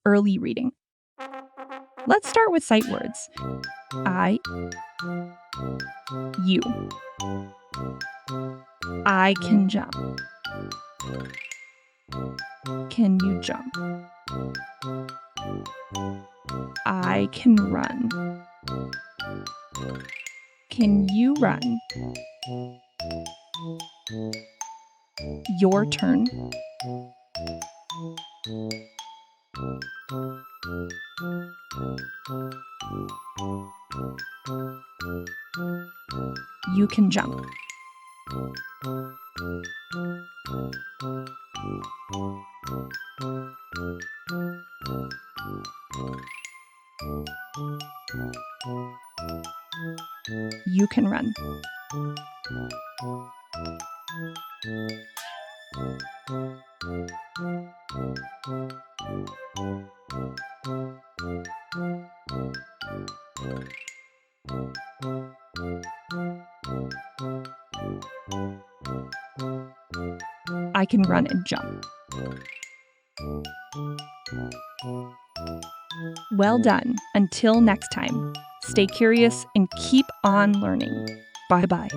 early reading. Let's start with sight words. I, you. I can jump. Can you jump? I can run. Can you run? Your turn. You can jump. You can run. I can run and jump. Well done. Until next time, stay curious and keep on learning. Bye-bye.